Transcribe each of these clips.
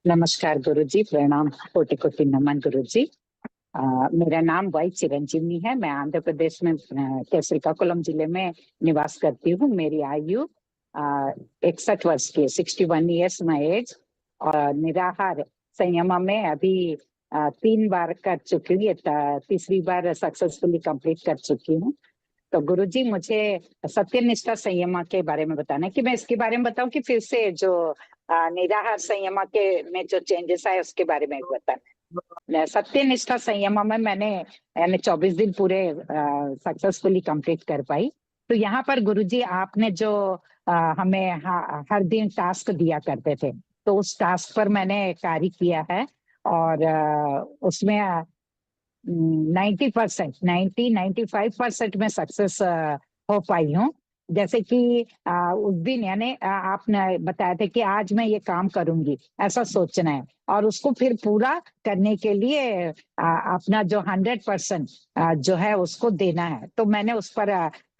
नमस्कार गुरुजी, प्रणाम, कोटि कोटि नमन गुरुजी। मेरा नाम वाई चिरंजीवनी है। मैं आंध्र प्रदेश में के श्रीकाकुलम जिले में निवास करती हूँ। मेरी आयु 61 वर्ष की, 61 ईयर्स माई एज। और निराहार संयम में अभी 3 बार कर चुकी हूँ। ये तीसरी बार सक्सेसफुली कंप्लीट कर चुकी हूँ। तो गुरुजी, मुझे सत्यनिष्ठा संयम के बारे में बताना है कि मैं इसके बारे में बताऊं कि फिर से जो निराहार संयम के में जो चेंजेस आए उसके बारे में बताना है। सत्यनिष्ठा संयम में मैंने यानी 24 दिन पूरे सक्सेसफुली कंप्लीट कर पाई। तो यहाँ पर गुरुजी आपने जो हमें हर दिन टास्क दिया करते थे, तो उस टास्क पर मैंने कार्य किया है। और उसमें 90%, 95% में सक्सेस हो पाई हूँ। जैसे कि उस दिन यानी आपने बताया था कि आज मैं ये काम करूंगी, ऐसा सोचना है और उसको फिर पूरा करने के लिए अपना जो 100% जो है उसको देना है। तो मैंने उस पर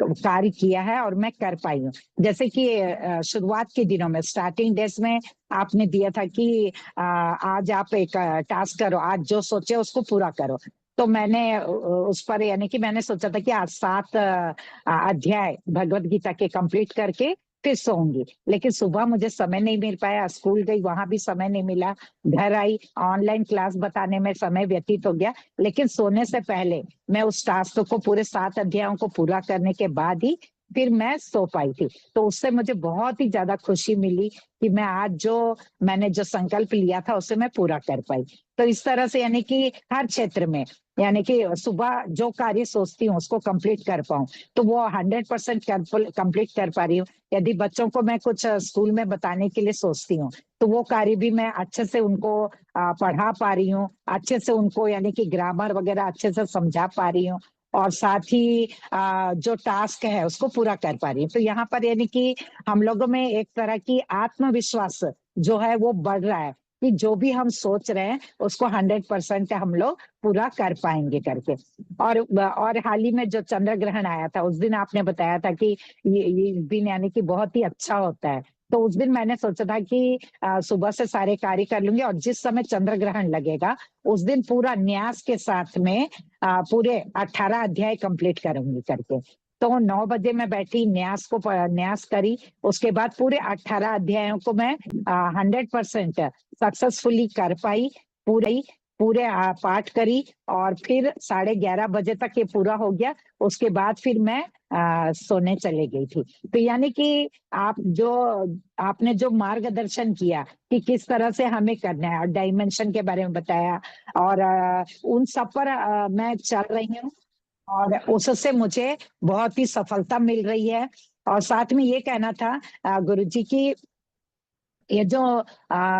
कार्य किया है और मैं कर पाई हूँ। जैसे कि शुरुआत के दिनों में, स्टार्टिंग डेज में आपने दिया था कि आज आप एक टास्क करो, आज जो सोचे उसको पूरा करो। तो मैंने उस पर यानी कि मैंने सोचा था कि आज 7 अध्याय भगवत गीता के कंप्लीट करके फिर सोऊंगी। लेकिन सुबह मुझे समय नहीं मिल पाया, स्कूल गई, वहां भी समय नहीं मिला, घर आई, ऑनलाइन क्लास बताने में समय व्यतीत हो गया। लेकिन सोने से पहले मैं उस टास्क को, पूरे 7 अध्यायों को पूरा करने के बाद ही फिर मैं सो पाई थी। तो उससे मुझे बहुत ही ज्यादा खुशी मिली कि मैं आज जो मैंने जो संकल्प लिया था उसे मैं पूरा कर पाई। तो इस तरह से यानी कि हर क्षेत्र में, यानी कि सुबह जो कार्य सोचती हूँ उसको कंप्लीट कर पाऊं, तो वो 100% कंप्लीट कर पा रही हूँ। यदि बच्चों को मैं कुछ स्कूल में बताने के लिए सोचती हूँ, तो वो कार्य भी मैं अच्छे से उनको पढ़ा पा रही हूँ, अच्छे से उनको यानी कि ग्रामर वगैरह अच्छे से समझा पा रही हूँ। और साथ ही जो टास्क है उसको पूरा कर पा रही हूँ। तो यहाँ पर यानी कि हम लोगों में एक तरह की आत्मविश्वास जो है वो बढ़ रहा है कि जो भी हम सोच रहे हैं उसको 100% हम लोग पूरा कर पाएंगे करके। और हाल ही में जो चंद्र ग्रहण आया था, उस दिन आपने बताया था कि ये दिन यानी कि बहुत ही अच्छा होता है। तो उस दिन मैंने सोचा था कि सुबह से सारे कार्य कर लूंगी और जिस समय चंद्र ग्रहण लगेगा उस दिन पूरा न्यास के साथ में पूरे 18 अध्याय कंप्लीट करूंगी करके। तो 9 बजे मैं बैठी, न्यास करी। उसके बाद पूरे 18 अध्यायों को मैं 100% सक्सेसफुली कर पाई। पूरे पूरे पाठ करी और फिर 11:30 बजे तक ये पूरा हो गया। उसके बाद फिर मैं सोने चले गई थी। तो यानी कि आपने जो मार्गदर्शन किया कि किस तरह से हमें करना है और डायमेंशन के बारे में बताया, और उन सब पर मैं चल रही हूँ और उससे मुझे बहुत ही सफलता मिल रही है। और साथ में ये कहना था गुरुजी की, ये जो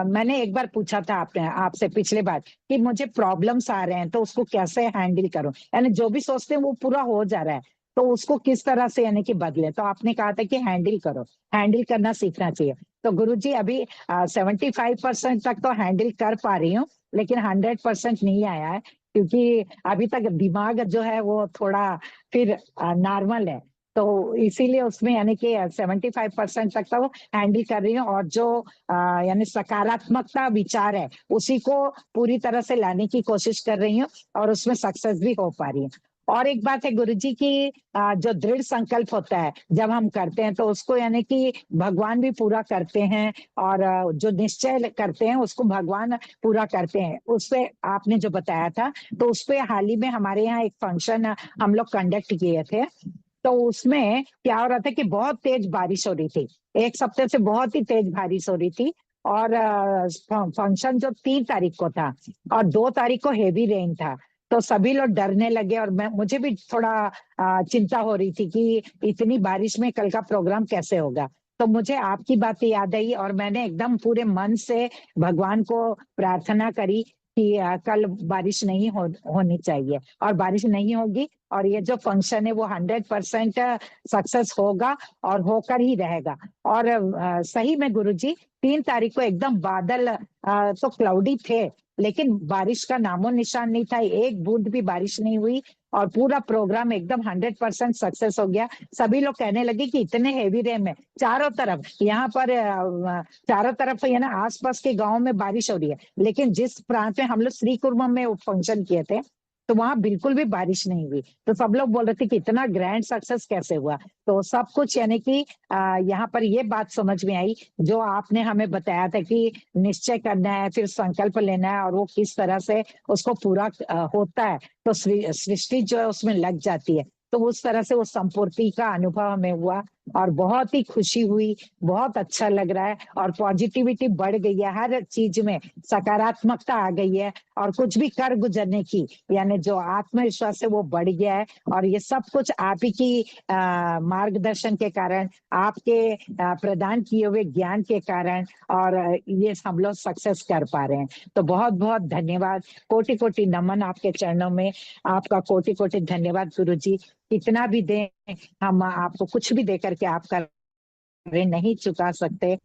मैंने एक बार पूछा था आपने आपसे पिछले बार कि मुझे प्रॉब्लम्स आ रहे हैं तो उसको कैसे हैंडल करूं, यानी जो भी सोचते हैं वो पूरा हो जा रहा है तो उसको किस तरह से यानी कि बदले। तो आपने कहा था कि हैंडल करो, हैंडल करना सीखना चाहिए। तो गुरुजी अभी 75% तक तो हैंडल कर पा रही हूँ, लेकिन 100% नहीं आया है, क्योंकि अभी तक दिमाग जो है वो थोड़ा फिर नॉर्मल है। तो इसीलिए उसमें यानी कि 75% तक तो हैंडल कर रही हूँ। और जो यानी सकारात्मकता विचार है उसी को पूरी तरह से लाने की कोशिश कर रही हूँ और उसमें सक्सेस भी हो पा रही हूँ। और एक बात है गुरुजी की, जो दृढ़ संकल्प होता है जब हम करते हैं तो उसको यानी कि भगवान भी पूरा करते हैं। और जो निश्चय करते हैं उसको भगवान पूरा करते हैं। उसपे आपने जो बताया था, तो उसपे हाल ही में हमारे यहाँ एक फंक्शन हम लोग कंडक्ट किए थे। तो उसमें क्या हो रहा था कि बहुत तेज बारिश हो रही थी, एक सप्ताह से बहुत ही तेज बारिश हो रही थी। और फंक्शन जो 3 तारीख को था और 2 तारीख को हेवी रेन था। तो सभी लोग डरने लगे और मुझे भी थोड़ा चिंता हो रही थी कि इतनी बारिश में कल का प्रोग्राम कैसे होगा। तो मुझे आपकी बातें याद आई और मैंने एकदम पूरे मन से भगवान को प्रार्थना करी कि कल बारिश नहीं होनी चाहिए, और बारिश नहीं होगी और ये जो फंक्शन है वो 100% सक्सेस होगा और होकर ही रहेगा। और सही में गुरुजी 3 तारीख को एकदम बादल तो क्लाउडी थे, लेकिन बारिश का नामो निशान नहीं था, एक बूंद भी बारिश नहीं हुई और पूरा प्रोग्राम एकदम 100% सक्सेस हो गया। सभी लोग कहने लगे कि इतने हेवी रेन में चारों तरफ यहाँ पर चारों तरफ है ना आसपास के गांव में बारिश हो रही है, लेकिन जिस प्रांत में हम लोग श्री कुर्म में फंक्शन किए थे तो वहां बिल्कुल भी बारिश नहीं हुई। तो सब लोग बोल रहे थे कि इतना ग्रैंड सक्सेस कैसे हुआ। तो सब कुछ यानी कि यहाँ पर ये बात समझ में आई जो आपने हमें बताया था कि निश्चय करना है, फिर संकल्प लेना है और वो किस तरह से उसको पूरा होता है, तो सृष्टि जो है उसमें लग जाती है। तो उस तरह से वो संपूर्ति का अनुभव हमें हुआ और बहुत ही खुशी हुई, बहुत अच्छा लग रहा है और पॉजिटिविटी बढ़ गई है, हर चीज में सकारात्मकता आ गई है और कुछ भी कर गुजरने की यानी जो आत्मविश्वास है वो बढ़ गया है। और ये सब कुछ आप ही की मार्गदर्शन के कारण, आपके प्रदान किए हुए ज्ञान के कारण और ये हम लोग सक्सेस कर पा रहे हैं। तो बहुत बहुत धन्यवाद, कोटि कोटि नमन आपके चरणों में, आपका कोटि कोटि धन्यवाद गुरु जी। कितना भी दें हम आपको, कुछ भी दे करके आपका ऋण नहीं चुका सकते।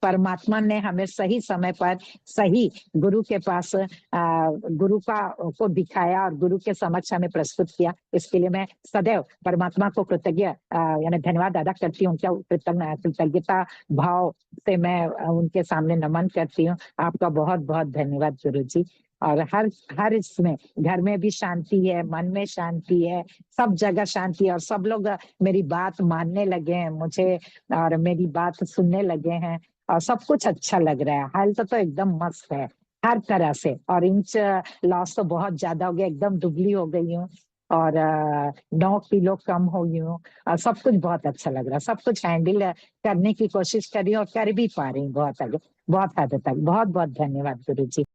परमात्मा ने हमें सही समय पर सही गुरु के पास गुरु का को दिखाया और गुरु के समक्ष हमें प्रस्तुत किया। इसके लिए मैं सदैव परमात्मा को कृतज्ञ यानी धन्यवाद अदा करती हूँ। उनका कृतज्ञता भाव से मैं उनके सामने नमन करती हूँ। आपका बहुत बहुत धन्यवाद गुरु जी। और हर इसमें घर में भी शांति है, मन में शांति है, सब जगह शांति है और सब लोग मेरी बात मानने लगे हैं मुझे और मेरी बात सुनने लगे हैं और सब कुछ अच्छा लग रहा है। हेल्थ तो एकदम मस्त है हर तरह से और इंच लॉस तो बहुत ज्यादा हो गया, एकदम दुबली हो गई हूँ और 9 किलो कम हो गई हूँ और सब कुछ बहुत अच्छा लग रहा है। सब कुछ हैंडल करने की कोशिश कर रही हूँ और कर भी पा रही हूँ बहुत आगे, बहुत हद तक। बहुत बहुत धन्यवाद गुरु जी।